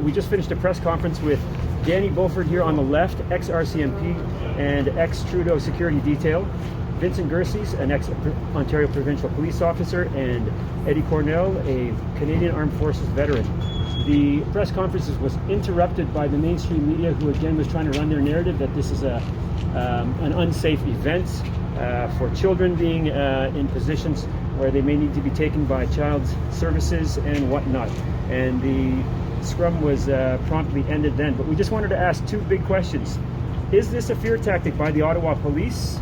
we just finished a press conference with Danny Beaufort here on the left, ex-RCMP and ex-Trudeau security detail, Vincent Gerses, an ex-Ontario Provincial Police officer, and Eddie Cornell, a Canadian Armed Forces veteran. The press conference was interrupted by the mainstream media, who again was trying to run their narrative that this is an unsafe event for children being in positions where they may need to be taken by child services and whatnot. And the scrum was promptly ended then. But we just wanted to ask two big questions. Is this a fear tactic by the Ottawa Police,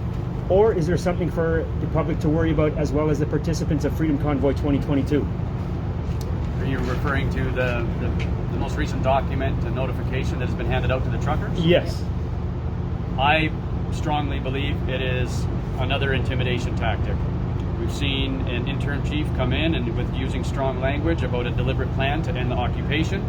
or is there something for the public to worry about, as well as the participants of Freedom Convoy 2022? Are you referring to the most recent document, the notification that has been handed out to the truckers? Yes. I strongly believe it is another intimidation tactic. We've seen an interim chief come in and with using strong language about a deliberate plan to end the occupation.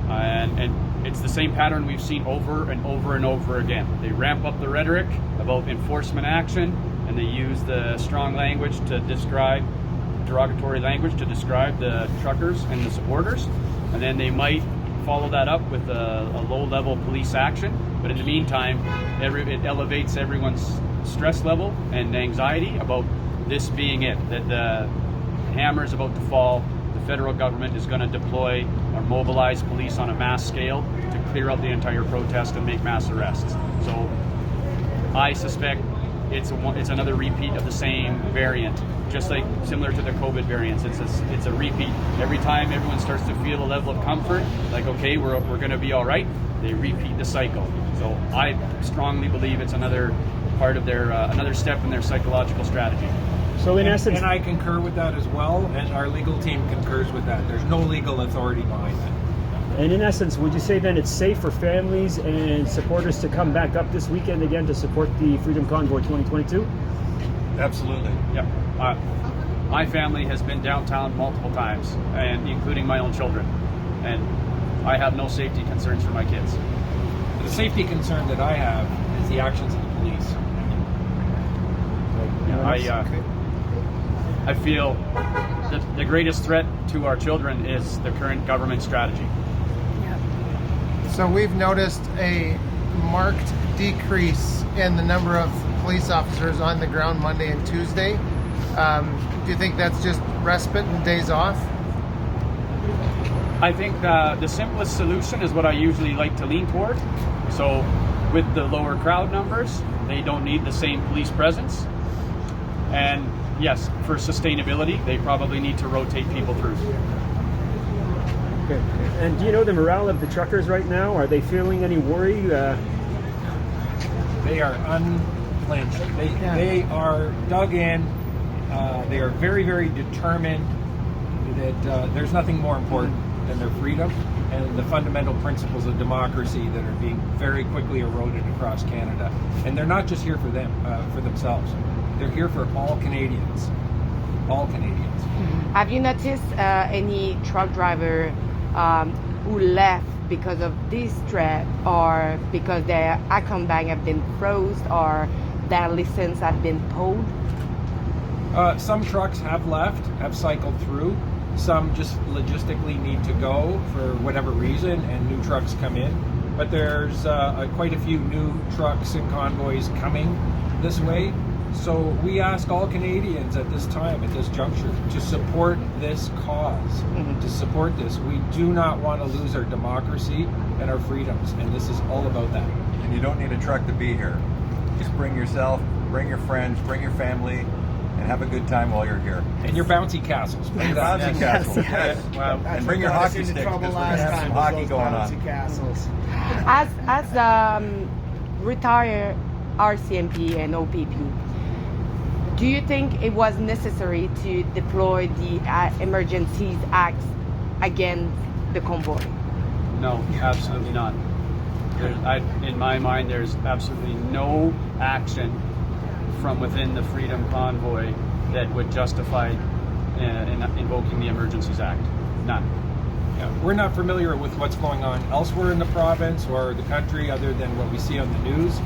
And it's the same pattern we've seen over and over and over again. They ramp up the rhetoric about enforcement action, and they use the strong language to describe, derogatory language to describe the truckers and the supporters. And then they might follow that up with a low-level police action. But in the meantime, it elevates everyone's stress level and anxiety about this being it, that the hammer is about to fall. The federal government is going to deploy or mobilize police on a mass scale to clear out the entire protest and make mass arrests. So I suspect it's another repeat of the same variant, just like similar to the COVID variants. It's a repeat. Every time everyone starts to feel a level of comfort, like, okay, we're going to be all right, they repeat the cycle. So I strongly believe it's another part of their another step in their psychological strategy. So in essence, and I concur with that as well, and our legal team concurs with that. There's no legal authority behind that. and in essence, would you say then it's safe for families and supporters to come back up this weekend again to support the Freedom Convoy 2022? Absolutely. Yeah. My family has been downtown multiple times, and including my own children, and I have no safety concerns for my kids. The safety concern that I have is the actions of the police. I feel that the greatest threat to our children is the current government strategy. So we've noticed a marked decrease in the number of police officers on the ground Monday and Tuesday. Do you think that's just respite and days off? I think the simplest solution is what I usually like to lean toward. So with the lower crowd numbers, they don't need the same police presence. And yes, for sustainability, they probably need to rotate people through. Okay. And do you know the morale of the truckers right now? Are they feeling any worry? They are unflinched. They are dug in. They are very, very determined that there's nothing more important than their freedom and the fundamental principles of democracy that are being very quickly eroded across Canada. And they're not just here for them, for themselves. They're here for all Canadians. All Canadians. Have you noticed any truck driver who left because of this threat, or because their account bank have been froze, or their license have been pulled? Some trucks have left, have cycled through. Some just logistically need to go for whatever reason, and new trucks come in. But there's quite a few new trucks and convoys coming this way. So we ask all Canadians at this time, at this juncture, to support this cause, to support this. We do not want to lose our democracy and our freedoms, and this is all about that. And you don't need a truck to be here. Just bring yourself, bring your friends, bring your family, and have a good time while you're here. And your bouncy castles. Bring your bouncy castle. Yes. Wow. And bring your hockey sticks, because we're going to have some hockey going on. Castles. As retired RCMP and OPP, do you think it was necessary to deploy the Emergencies Act against the convoy? No, absolutely not. In my mind, there's absolutely no action from within the Freedom Convoy that would justify invoking the Emergencies Act. None. Yeah, we're not familiar with what's going on elsewhere in the province or the country, other than what we see on the news.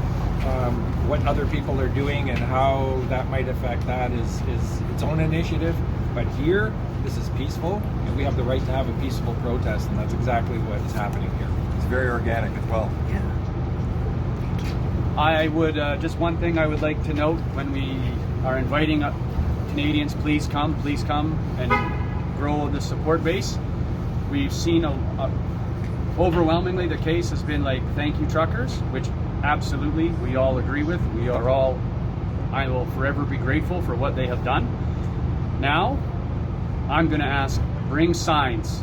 What other people are doing and how that might affect that is its own initiative. But here, this is peaceful, and we have the right to have a peaceful protest, and that's exactly what is happening here. It's very organic as well. I would, just one thing I would like to note when we are inviting Canadians, please come and grow the support base. We've seen overwhelmingly the case has been like, thank you truckers, which absolutely we all agree with. I will forever be grateful for what they have done. Now, I'm going to ask, bring signs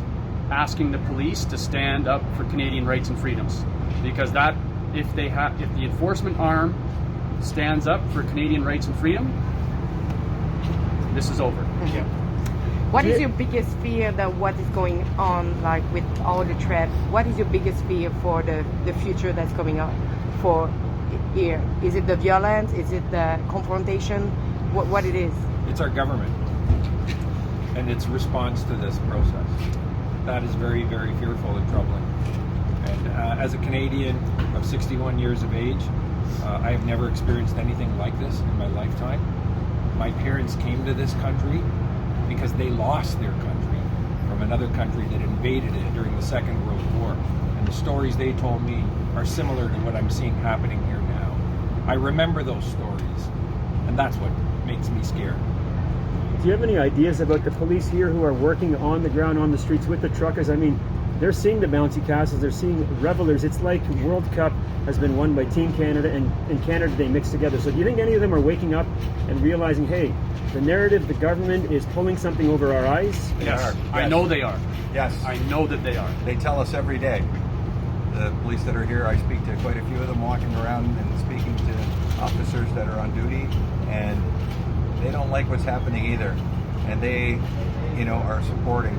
asking the police to stand up for Canadian rights and freedoms, because that, if the enforcement arm stands up for Canadian rights and freedom, this is over. What is your biggest fear that what is going on, like with all the threat? What is your biggest fear for the future that's coming up for here? Is it the violence? Is it the confrontation? What it is? It's our government and its response to this process. That is very, very fearful and troubling. And as a Canadian of 61 years of age, I have never experienced anything like this in my lifetime. My parents came to this country because they lost their country from another country that invaded it during the Second World War. And the stories they told me are similar to what I'm seeing happening here now. I remember those stories, and that's what makes me scared. Do you have any ideas about the police here who are working on the ground, on the streets with the truckers? I mean, they're seeing the bouncy castles, they're seeing revelers. It's like World Cup has been won by Team Canada, and in Canada they mix together. So do you think any of them are waking up and realizing, hey, the narrative, the government is pulling something over our eyes? Yes, Yes. I know they are. Yes. I know that they are. They tell us every day. The police that are here, I speak to quite a few of them walking around and speaking to officers that are on duty, and they don't like what's happening either. And they, are supporting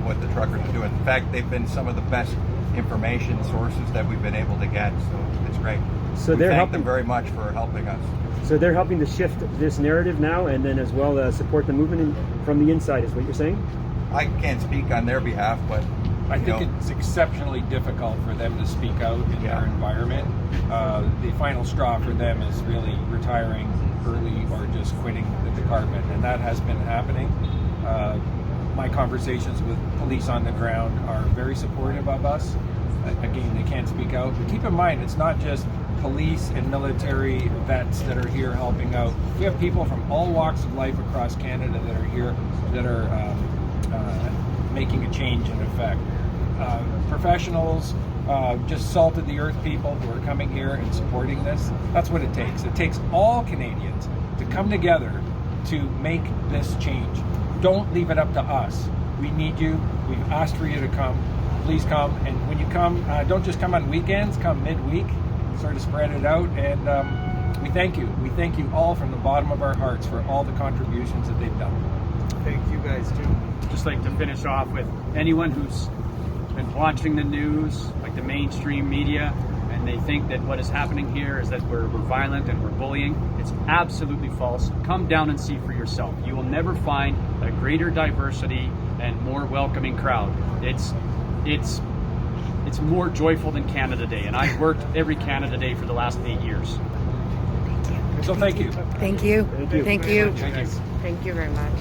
what the truckers are doing. In fact, they've been some of the best information sources that we've been able to get, so it's great. So we they're thank helping them very much for helping us. So they're helping to shift this narrative now, and then as well support the movement from the inside, is what you're saying? I can't speak on their behalf, but I think it's exceptionally difficult for them to speak out in Yeah. their environment. The final straw for them is really retiring early or just quitting the department, and that has been happening. My conversations with police on the ground are very supportive of us. Again, they can't speak out. But keep in mind, it's not just police and military vets that are here helping out. We have people from all walks of life across Canada that are here that are making a change in effect. Professionals, just salted the earth people who are coming here and supporting this. That's what it takes. It takes all Canadians to come together to make this change. Don't leave it up to us. We need you. We've asked for you to come. Please come. And when you come, don't just come on weekends, come midweek, sort of spread it out. And we thank you. We thank you all from the bottom of our hearts for all the contributions that they've done. Thank you guys too. Just like to finish off with anyone who's been watching the news, like the mainstream media, and they think that what is happening here is that we're violent and we're bullying. It's absolutely false. Come down and see for yourself. You will never find a greater diversity and more welcoming crowd. It's more joyful than Canada Day, and I've worked every Canada Day for the last 8 years. So thank you. Thank you. Thank you. Thank you. Thank you. Thank you very much.